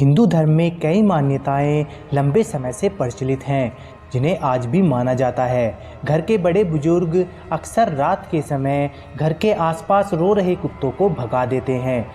हिंदू धर्म में कई मान्यताएं लंबे समय से प्रचलित हैं, जिन्हें आज भी माना जाता है। घर के बड़े बुजुर्ग अक्सर रात के समय घर के आसपास रो रहे कुत्तों को भगा देते हैं।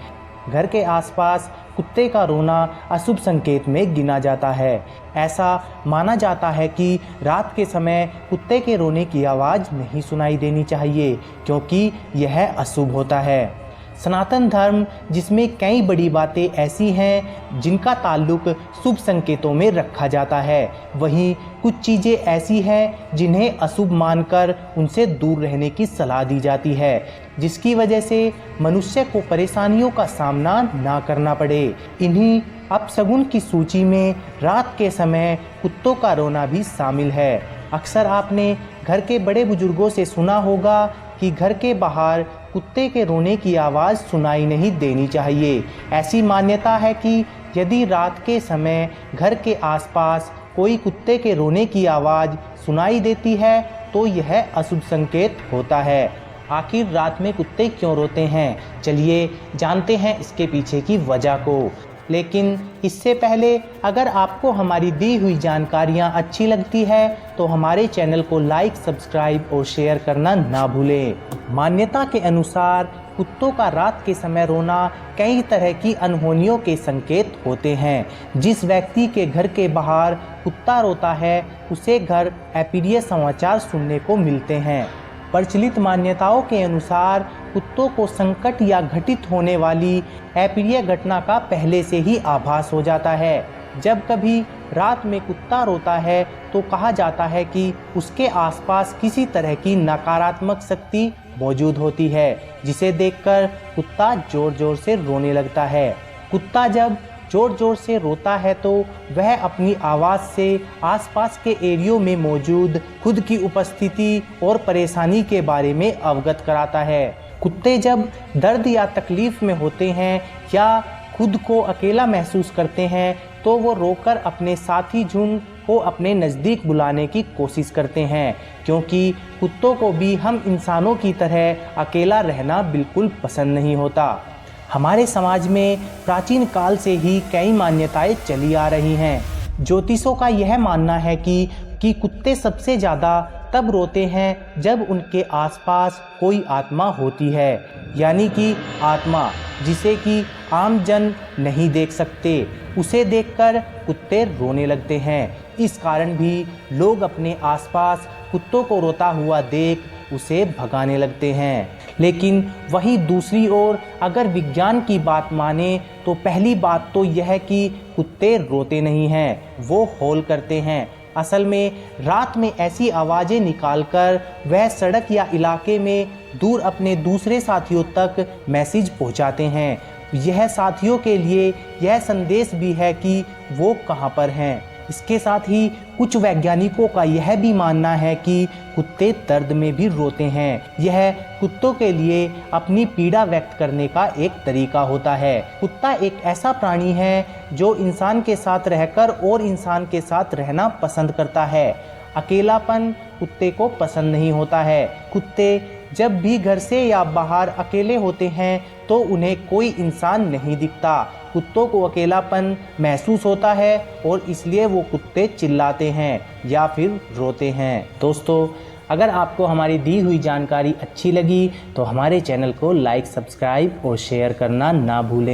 घर के आसपास कुत्ते का रोना अशुभ संकेत में गिना जाता है। ऐसा माना जाता है कि रात के समय कुत्ते के रोने की आवाज़ नहीं सुनाई देनी चाहिए, क्योंकि यह अशुभ होता है। सनातन धर्म, जिसमें कई बड़ी बातें ऐसी हैं जिनका ताल्लुक शुभ संकेतों में रखा जाता है, वहीं कुछ चीज़ें ऐसी हैं जिन्हें अशुभ मानकर उनसे दूर रहने की सलाह दी जाती है, जिसकी वजह से मनुष्य को परेशानियों का सामना ना करना पड़े। इन्हीं अपशगुन की सूची में रात के समय कुत्तों का रोना भी शामिल है। अक्सर आपने घर के बड़े बुजुर्गों से सुना होगा कि घर के बाहर कुत्ते के रोने की आवाज़ सुनाई नहीं देनी चाहिए। ऐसी मान्यता है कि यदि रात के समय घर के आसपास कोई कुत्ते के रोने की आवाज़ सुनाई देती है तो यह अशुभ संकेत होता है। आखिर रात में कुत्ते क्यों रोते हैं, चलिए जानते हैं इसके पीछे की वजह को। लेकिन इससे पहले अगर आपको हमारी दी हुई जानकारियाँ अच्छी लगती है तो हमारे चैनल को लाइक, सब्सक्राइब और शेयर करना ना भूलें। मान्यता के अनुसार कुत्तों का रात के समय रोना कई तरह की अनहोनियों के संकेत होते हैं। जिस व्यक्ति के घर के बाहर कुत्ता रोता है उसे घर अप्रिय समाचार सुनने को मिलते हैं। प्रचलित मान्यताओं के अनुसार कुत्तों को संकट या घटित होने वाली अप्रिय घटना का पहले से ही आभास हो जाता है। जब कभी रात में कुत्ता रोता है तो कहा जाता है कि उसके आसपास किसी तरह की नकारात्मक शक्ति मौजूद होती है, जिसे देखकर कुत्ता जोर जोर से रोने लगता है। कुत्ता जब जोर जोर से रोता है तो वह अपनी आवाज़ से आसपास के एरियो में मौजूद खुद की उपस्थिति और परेशानी के बारे में अवगत कराता है। कुत्ते जब दर्द या तकलीफ में होते हैं या खुद को अकेला महसूस करते हैं तो वो रोकर अपने साथी झुंड को अपने नज़दीक बुलाने की कोशिश करते हैं, क्योंकि कुत्तों को भी हम इंसानों की तरह अकेला रहना बिल्कुल पसंद नहीं होता। हमारे समाज में प्राचीन काल से ही कई मान्यताएं चली आ रही हैं। ज्योतिषों का यह मानना है कि कुत्ते सबसे ज़्यादा तब रोते हैं जब उनके आसपास कोई आत्मा होती है, यानी कि आत्मा जिसे कि आम जन नहीं देख सकते, उसे देखकर कुत्ते रोने लगते हैं। इस कारण भी लोग अपने आसपास कुत्तों को रोता हुआ देख उसे भगाने लगते हैं। लेकिन वहीं दूसरी ओर अगर विज्ञान की बात माने तो पहली बात तो यह कि कुत्ते रोते नहीं हैं, वो हौल करते हैं। असल में रात में ऐसी आवाज़ें निकालकर वह सड़क या इलाके में दूर अपने दूसरे साथियों तक मैसेज पहुंचाते हैं। यह साथियों के लिए यह संदेश भी है कि वो कहां पर हैं। इसके साथ ही कुछ वैज्ञानिकों का यह भी मानना है कि कुत्ते दर्द में भी रोते हैं। यह कुत्तों के लिए अपनी पीड़ा व्यक्त करने का एक तरीका होता है। कुत्ता एक ऐसा प्राणी है जो इंसान के साथ रहकर और इंसान के साथ रहना पसंद करता है। अकेलापन कुत्ते को पसंद नहीं होता है। कुत्ते जब भी घर से या बाहर अकेले होते हैं तो उन्हें कोई इंसान नहीं दिखता। कुत्तों को अकेलापन महसूस होता है और इसलिए वो कुत्ते चिल्लाते हैं या फिर रोते हैं। दोस्तों, अगर आपको हमारी दी हुई जानकारी अच्छी लगी तो हमारे चैनल को लाइक, सब्सक्राइब और शेयर करना ना भूलें।